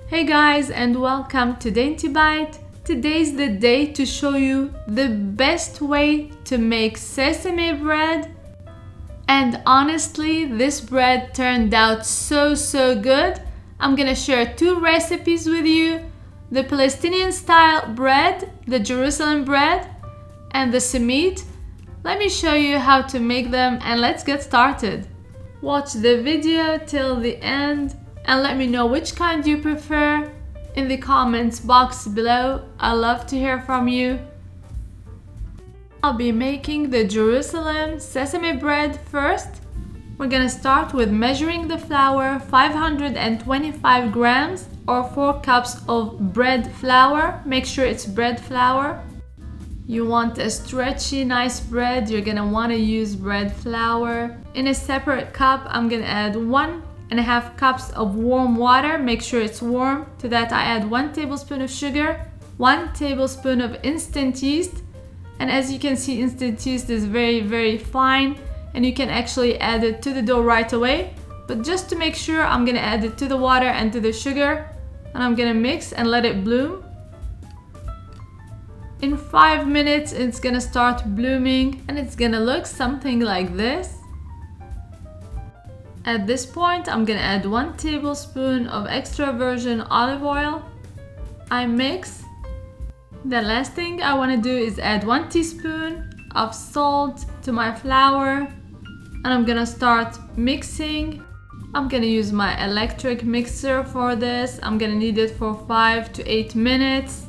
Hey guys, and welcome to Dainty Bite. Today's the day to show you the best way to make sesame bread. And honestly, this bread turned out so good. I'm gonna share two recipes with you. The Palestinian style bread, the Jerusalem bread, and the Simit. Let me show you how to make them and let's get started. Watch the video till the end and let me know which kind you prefer in the comments box below. I love to hear from you. I'll be making the Jerusalem sesame bread first. We're gonna start with measuring the flour, 525 grams or 4 cups of bread flour. Make sure it's bread flour. You want a stretchy, nice bread, you're gonna want to use bread flour. In a separate cup, I'm gonna add 1.5 cups of warm water. Make sure it's warm. To that I add 1 tablespoon of sugar, 1 tablespoon of instant yeast. And as you can see, instant yeast is very fine and you can actually add it to the dough right away. But just to make sure, I'm gonna add it to the water and to the sugar and I'm gonna mix and let it bloom. In 5 minutes, it's gonna start blooming and it's gonna look something like this. At this point, I'm gonna add 1 tablespoon of extra virgin olive oil. I mix. The last thing I wanna do is add 1 teaspoon of salt to my flour and I'm gonna start mixing. I'm gonna use my electric mixer for this. I'm gonna need it for 5 to 8 minutes.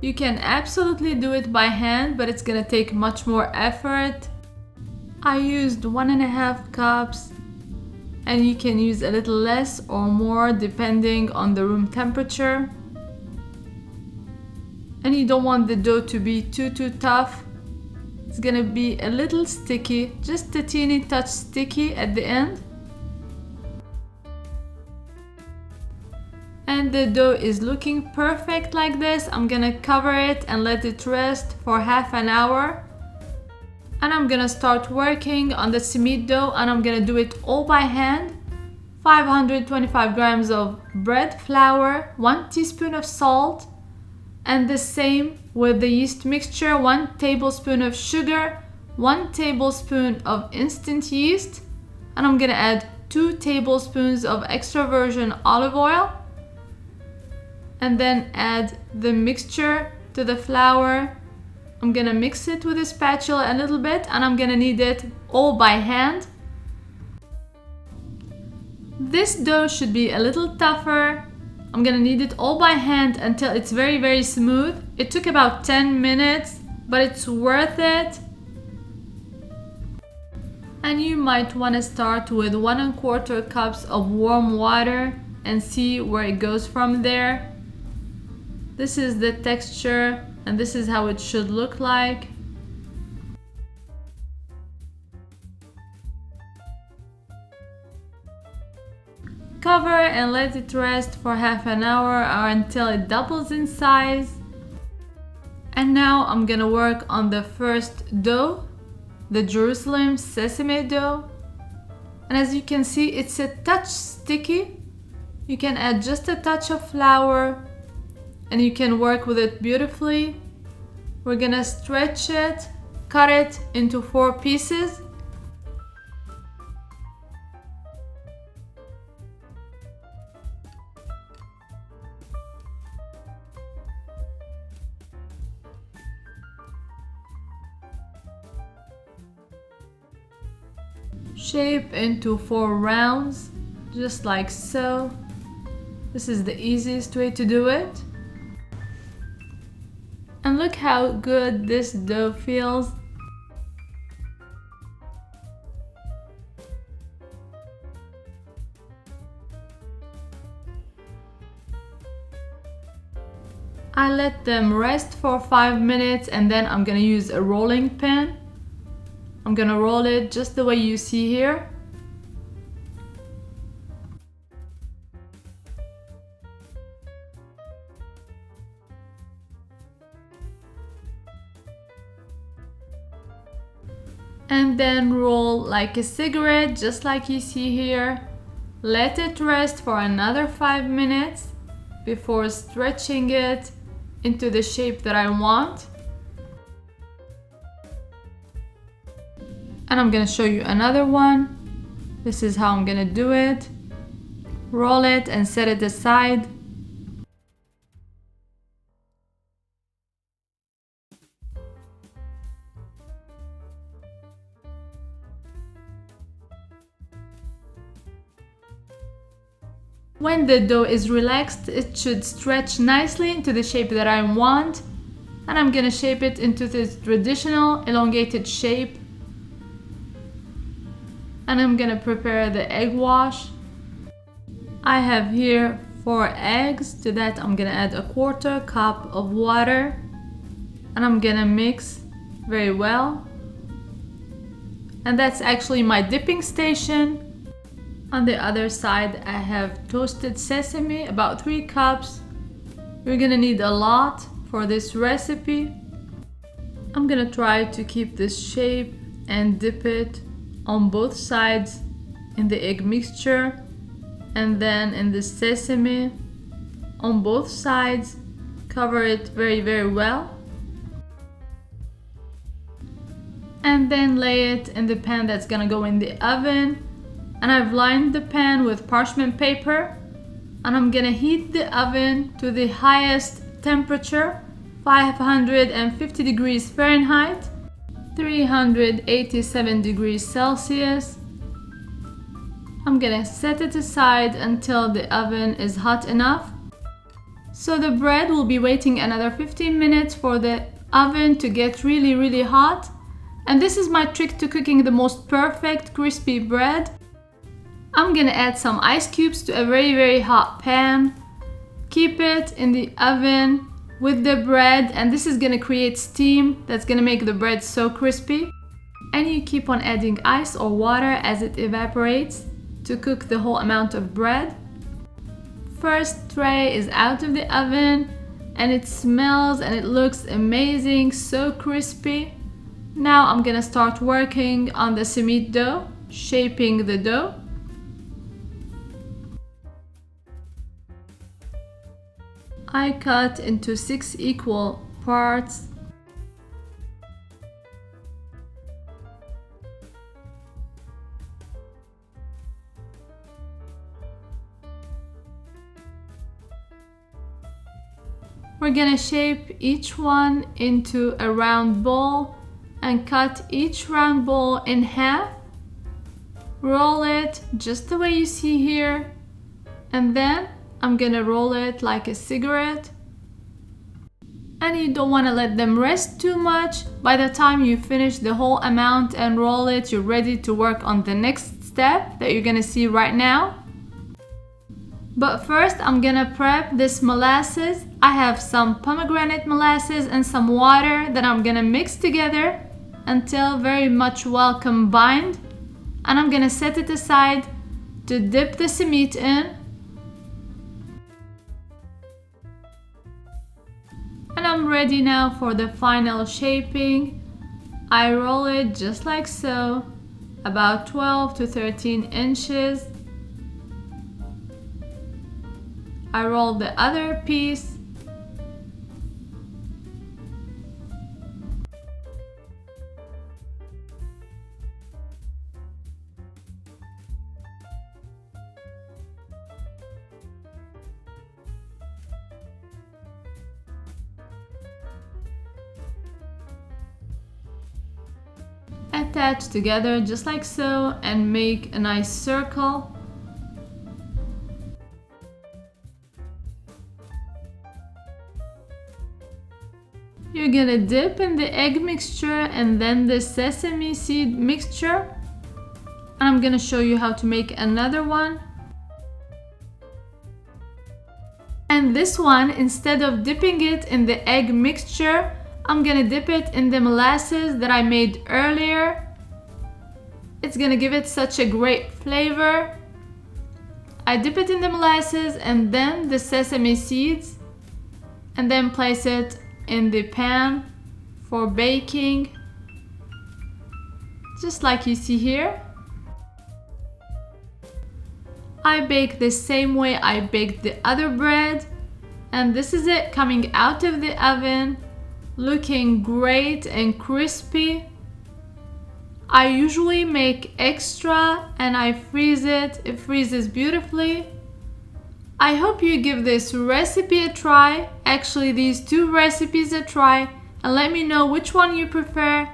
You can absolutely do it by hand, but it's gonna take much more effort. I used 1.5 cups and you can use a little less or more depending on the room temperature. And you don't want the dough to be too tough. It's gonna be a little sticky, just a teeny touch sticky at the end. And the dough is looking perfect like this. I'm gonna cover it and let it rest for half an hour. And I'm gonna start working on the Simit dough and I'm gonna do it all by hand. 525 grams of bread flour, 1 teaspoon of salt, and the same with the yeast mixture, 1 tablespoon of sugar, 1 tablespoon of instant yeast, and I'm gonna add 2 tablespoons of extra virgin olive oil. And then add the mixture to the flour. I'm gonna mix it with a spatula a little bit and I'm gonna knead it all by hand. This dough should be a little tougher. I'm gonna knead it all by hand until it's very smooth. It took about 10 minutes, but it's worth it. And you might wanna start with 1.25 cups of warm water and see where it goes from there. This is the texture and this is how it should look like. Cover and let it rest for half an hour or until it doubles in size. And now I'm gonna work on the first dough, the Jerusalem sesame dough. And as you can see, it's a touch sticky. You can add just a touch of flour and you can work with it beautifully. We're gonna stretch it, cut it into 4 pieces. Shape into 4 rounds, just like so. This is the easiest way to do it. And look how good this dough feels. I let them rest for 5 minutes and then I'm gonna use a rolling pin. I'm gonna roll it just the way you see here. and then roll like a cigarette, just like you see here. Let it rest for another 5 minutes before stretching it into the shape that I want. And I'm gonna show you another one. This is how I'm gonna do it. Roll it and set it aside. When the dough is relaxed, it should stretch nicely into the shape that I want. And I'm gonna shape it into this traditional elongated shape. And I'm gonna prepare the egg wash. I have here 4 eggs. To that I'm gonna add 1/4 cup of water. And I'm gonna mix very well. And that's actually my dipping station. On the other side, I have toasted sesame, about 3 cups. You're gonna need a lot for this recipe. I'm gonna try to keep this shape and dip it on both sides in the egg mixture and then in the sesame on both sides. Cover it very well. And then lay it in the pan that's gonna go in the oven. And I've lined the pan with parchment paper, and I'm gonna heat the oven to the highest temperature, 550 degrees Fahrenheit, 387 degrees Celsius. I'm gonna set it aside until the oven is hot enough. So the bread will be waiting another 15 minutes for the oven to get really hot. And this is my trick to cooking the most perfect crispy bread. I'm gonna add some ice cubes to a very hot pan. Keep it in the oven with the bread, and this is gonna create steam that's gonna make the bread so crispy. And you keep on adding ice or water as it evaporates to cook the whole amount of bread. First tray is out of the oven and it smells and it looks amazing, so crispy. Now I'm gonna start working on the Simit dough, shaping the dough. I cut into 6 equal parts. We're gonna shape each one into a round ball and cut each round ball in half. Roll it just the way you see here, and then I'm gonna roll it like a cigarette. And you don't want to let them rest too much. By the time you finish the whole amount and roll it, you're ready to work on the next step that you're gonna see right now. But first I'm gonna prep this molasses. I have some pomegranate molasses and some water that I'm gonna mix together until very much well combined. And I'm gonna set it aside to dip the Simit in. And I'm ready now for the final shaping. I roll it just like so, about 12 to 13 inches. I roll the other piece. Attach together just like so and make a nice circle. You're gonna dip in the egg mixture and then the sesame seed mixture. And I'm gonna show you how to make another one. And this one, instead of dipping it in the egg mixture, I'm gonna dip it in the molasses that I made earlier. It's gonna give it such a great flavor. I dip it in the molasses and then the sesame seeds, and then place it in the pan for baking, just like you see here. I bake the same way I baked the other bread, and this is it coming out of the oven, looking great and crispy. I usually make extra and I freeze it. It freezes beautifully. I hope you give this recipe a try, actually these two recipes a try, and let me know which one you prefer.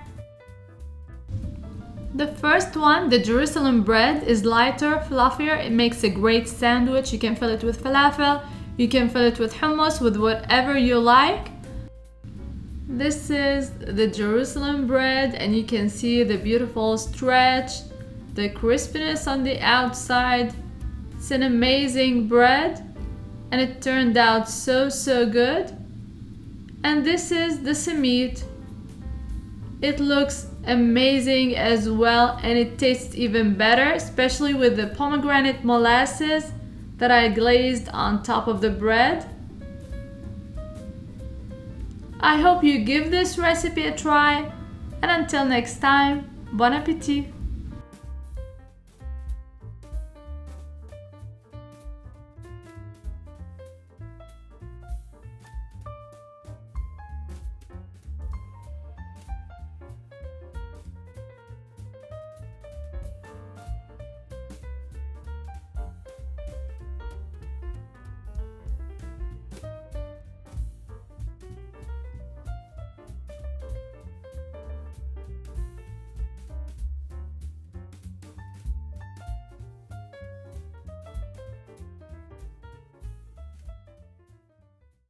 The first one, the Jerusalem bread, is lighter, fluffier. It makes a great sandwich. You can fill it with falafel, you can fill it with hummus, with whatever you like. This is the Jerusalem bread, and you can see the beautiful stretch, the crispiness on the outside. It's an amazing bread, and it turned out so good. And this is the Simit. It looks amazing as well, and it tastes even better, especially with the pomegranate molasses that I glazed on top of the bread. I hope you give this recipe a try, and until next time, bon appétit!